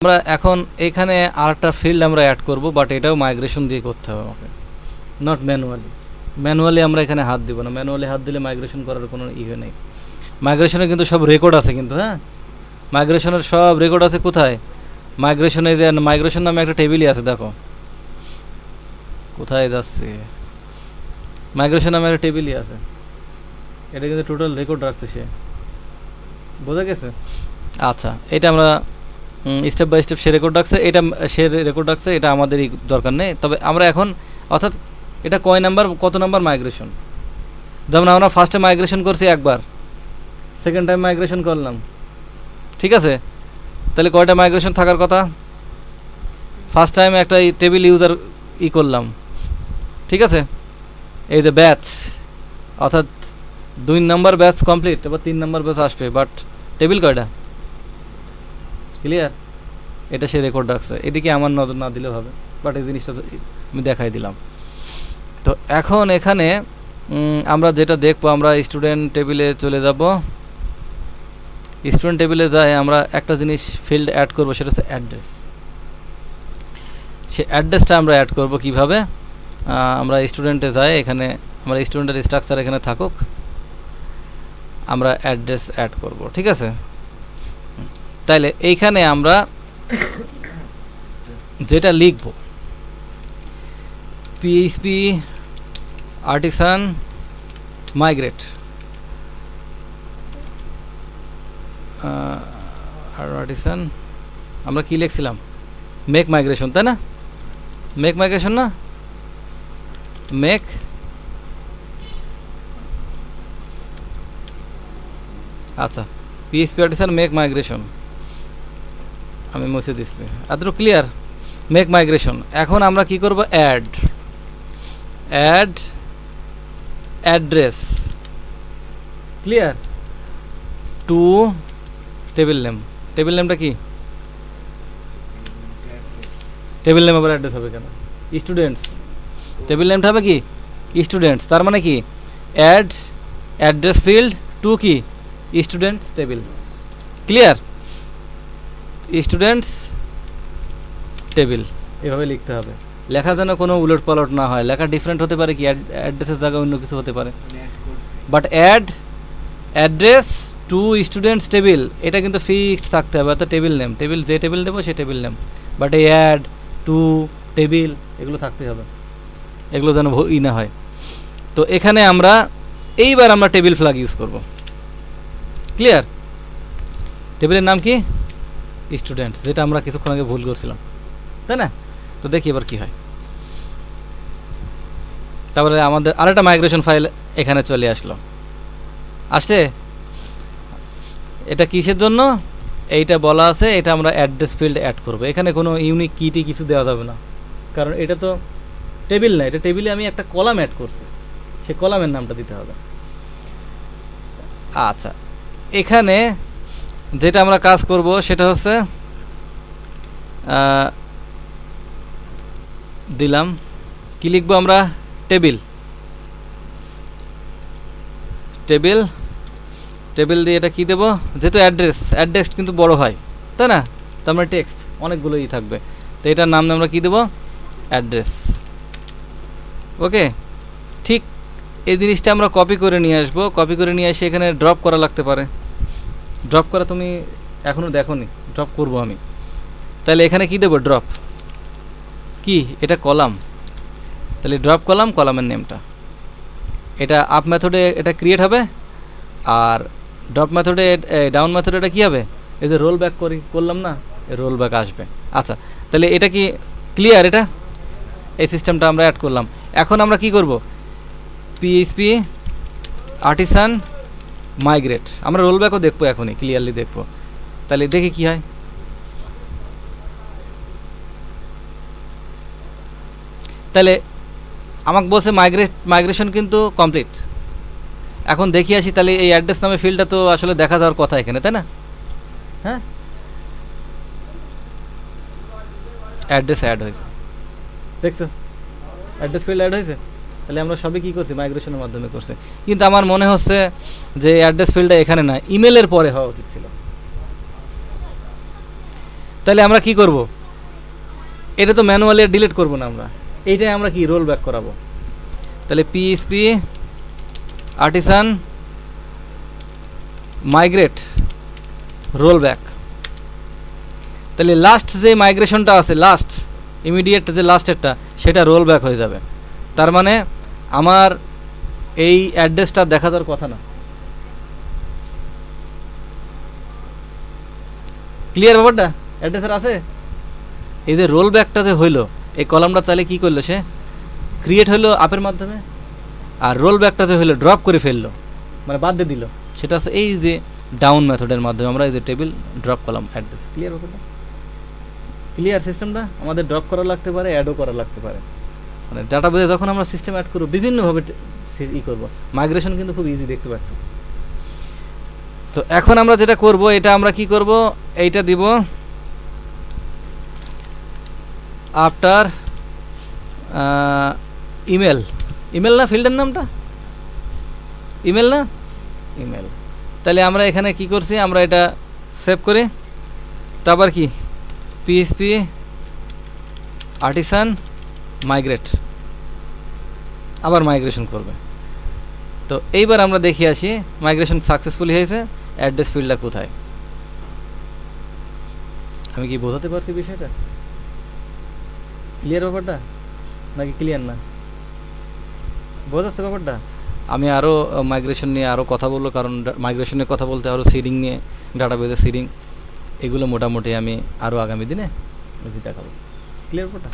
আমরা এখন এখানে আরেকটা ফিল্ড আমরা অ্যাড করব, বাট এটাও মাইগ্রেশন দিয়ে করতে হবে আমাকে, নট ম্যানুয়ালি আমরা এখানে হাত দিব না। ম্যানুয়ালি হাত দিলে মাইগ্রেশন করার কোনো ইয়ে নেই। মাইগ্রেশনের কিন্তু সব রেকর্ড আছে কিন্তু, হ্যাঁ, মাইগ্রেশনের সব রেকর্ড আছে। কোথায়? মাইগ্রেশনে যে মাইগ্রেশন নামে একটা টেবিলই আছে, দেখো কোথায় যাচ্ছে, মাইগ্রেশন নামে একটা টেবিলই আছে, এটা কিন্তু টোটাল রেকর্ড রাখছে সে, বোঝা গেছে? আচ্ছা, এটা আমরা স্টেপ বাই স্টেপ সে রেকর্ড রাখছে, এটা সে রেকর্ড রাখছে, এটা আমাদেরই দরকার নেই। তবে আমরা এখন অর্থাৎ এটা কয় নাম্বার, কত নাম্বার মাইগ্রেশন, যেমন আমরা ফার্স্টে মাইগ্রেশন করছি একবার, সেকেন্ড টাইম মাইগ্রেশন করলাম, ঠিক আছে? তাহলে কয়টা মাইগ্রেশন থাকার কথা? ফার্স্ট টাইম একটা টেবিল ইউজার করলাম, ঠিক আছে? এই যে ব্যাচ, অর্থাৎ 2 নম্বর ব্যাচ কমপ্লিট, এবার 3 নম্বর ব্যাচ আসবে, বাট টেবিল কয়টা? ক্লিয়ার? এটা সে রেকর্ড রাখছে, এদিকে আমার নজর না দিলেও হবে, বাট এই জিনিসটা আমি দেখাই দিলাম। তো এখন এখানে আমরা যেটা দেখবো, আমরা স্টুডেন্ট টেবিলে চলে যাব। স্টুডেন্ট টেবিলে যাই আমরা একটা জিনিস ফিল্ড অ্যাড করব, সেটা হচ্ছে অ্যাড্রেস। সে অ্যাড্রেসটা আমরা অ্যাড করব কিভাবে? আমরা স্টুডেন্টে যাই, এখানে আমরা স্টুডেন্টের স্ট্রাকচার এখানে থাকুক, আমরা অ্যাড্রেস অ্যাড করব, ঠিক আছে? তাইলে এইখানে আমরা যেটা লিখব, PHP আর্টিসান মাইগ্রেট, আর্টিসান আমরা কি লিখছিলাম? মেক মাইগ্রেশন, তাই না? মেক মাইগ্রেশন না, মেক আচ্ছা, PHP আর্টিসান মেক মাইগ্রেশন, আমি মুছে দিচ্ছি, এতটুকু ক্লিয়ার? Make migration. এখন আমরা কি করব? Add address, clear, to table name. Table নেমটা কি? টেবিল নেম আবার অ্যাড্রেস হবে কেন? স্টুডেন্টস, টেবিল নেমটা হবে কি? স্টুডেন্টস। তার মানে কি? অ্যাড অ্যাড্রেস ফিল্ড টু কি? Students table, clear? Students table এভাবে লিখতে হবে। লেখা যেন কোনো উলট পালট না হয়, লেখা ডিফারেন্ট হতে পারে, কি অ্যাড্রেসের জায়গায় অন্য কিছু হতে পারে, but add address to students table এটা কিন্তু ফিক্সড থাকতে হবে। অর্থাৎ টেবিল নেম, টেবিল যে টেবিল দেবো সে টেবিল নেম, বাট এই অ্যাড টু টেবিল এগুলো থাকতে হবে, এগুলো যেন না হয়। তো এখানে আমরা এইবার আমরা টেবিল ফ্ল্যাগ ইউজ করব, ক্লিয়ার? টেবিলের নাম কি? স্টুডেন্টস, যেটা আমরা কিছুক্ষণ আগে ভুল করছিলাম, তাই না? তো দেখি এবার কি হয়। তারপরে আমাদের আরেকটা মাইগ্রেশন ফাইল এখানে চলে আসছে। এটা কিসের জন্য? এইটা বলা আছে, এটা আমরা অ্যাড্রেস ফিল্ড অ্যাড করব। এখানে কোনো ইউনিক কিটি কিছু দেওয়া যাবে না, কারণ এটা তো টেবিল না, এটা টেবিলে আমি একটা কলাম অ্যাড করছি, সে কলামের নামটা দিতে হবে। আচ্ছা, এখানে যেটা আমরা কাজ করব সেটা হচ্ছে দিলাম কি লিখবো আমরা? টেবিল টেবিল টেবিল দিয়ে এটা কি দেবো? যেহেতু অ্যাড্রেস কিন্তু বড় হয়, তাই না? তো আমরা টেক্সট অনেকগুলোই থাকবে, তো এটার নাম আমরা কি দেবো? অ্যাড্রেস। ওকে, ঠিক এই জিনিসটা আমরা কপি করে নিয়ে আসবো। কপি করে নিয়ে এসে এখানে ড্রপ করা লাগতে পারে। ড্রপ করা তুমি এখনও দেখোনি, ড্রপ করব আমি। তাহলে এখানে কি দেবো? ড্রপ কি? এটা কলাম, তাহলে ড্রপ কলাম, কলামের নেমটা এটা আপ মেথডে এটা ক্রিয়েট হবে, আর ড্রপ মেথডে ডাউন মেথডে এটা কী হবে? এই যে রোল ব্যাক করলাম না, রোল ব্যাক আসবে। আচ্ছা, তাহলে এটা কি ক্লিয়ার? এটা এই সিস্টেমটা আমরা অ্যাড করলাম। এখন আমরা কি করব? PHP আর্টিসান মাইগ্রেট, আমরা রোল ব্যাকও দেখবো, এখনই ক্লিয়ারলি দেখবো। তাহলে দেখি কি হয়। তাহলে আমাকে বলছে মাইগ্রেশন কিন্তু কমপ্লিট। এখন দেখি আসি, তাহলে এই অ্যাড্রেস নামে ফিল্ডটা তো আসলে দেখা যাওয়ার কথা এখানে, তাই না? হ্যাঁ, অ্যাড্রেস অ্যাড হয়েছে, দেখছো? অ্যাড্রেস ফিল্ড অ্যাড হয়েছে। তাহলে আমরা সবই কী করছি? মাইগ্রেশনের মাধ্যমে করছি। কিন্তু আমার মনে হচ্ছে যে অ্যাড্রেস ফিল্ডটা এখানে না, ইমেলের পরে হওয়া উচিত ছিল। তাহলে আমরা কি করব, এটা তো ম্যানুয়ালি ডিলিট করব না আমরা, এইটাই আমরা কি রোল ব্যাক করাবো। তাহলে PHP artisan migrate roll back. তাহলে লাস্ট যে মাইগ্রেশনটা আছে, লাস্ট ইমিডিয়েট যে লাস্টেরটা, সেটা রোল ব্যাক হয়ে যাবে। তার মানে আমার এই অ্যাড্রেসটা দেখা যাওয়ার কথা না। ক্লিয়ার ব্যাপারটা? অ্যাড্রেসের আছে। এই যে রোল ব্যাকটা যে হইলো, এই কলামটা তাহলে কি করলো, সে ক্রিয়েট হইলো আপের মাধ্যমে, আর রোল ব্যাকটা যে হইলো ড্রপ করে ফেললো, মানে বাদ দিয়ে দিল, সেটা আছে এই যে ডাউন মেথডের মাধ্যমে আমরা এই যে table drop column address. Clear ব্যাপারটা? ক্লিয়ার সিস্টেমটা? আমাদের ড্রপ করা লাগতে পারে, অ্যাডও করা লাগতে পারে। মানে ডাটাবেজে যখন আমরা সিস্টেম অ্যাড করবো বিভিন্নভাবে ই করবো। মাইগ্রেশন কিন্তু খুব ইজি, দেখতে পাচ্ছি। তো এখন আমরা যেটা করব, এটা আমরা কি করব, এইটা দিব আফটার ইমেল। ইমেল না ফিল্ডের নামটা? ইমেল না? ইমেল। তাহলে আমরা এখানে কি করছি, আমরা এটা সেভ করি। তারপর কি পিএইচপি আর্টিসান মাইগ্রেট, আবার মাইগ্রেশন করবে। তো এইবার আমরা দেখে আসি মাইগ্রেশন সাকসেসফুলি হয়েছে, অ্যাড্রেস ফিল্ডটা কোথায়। আমি কি বোঝাতে পারছি বিষয়টা? ক্লিয়ার ব্যাপারটা নাকি ক্লিয়ার না? বোঝাচ্ছে ব্যাপারটা? আমি আরও মাইগ্রেশন নিয়ে আরও কথা বলবো, কারণ মাইগ্রেশনের কথা বলতে আরও সিডিং নিয়ে, ডাটাবেজের সিডিং, এগুলো মোটামুটি আমি আরও আগামী দিনে দেখাবো। ক্লিয়ার ব্যাপারটা?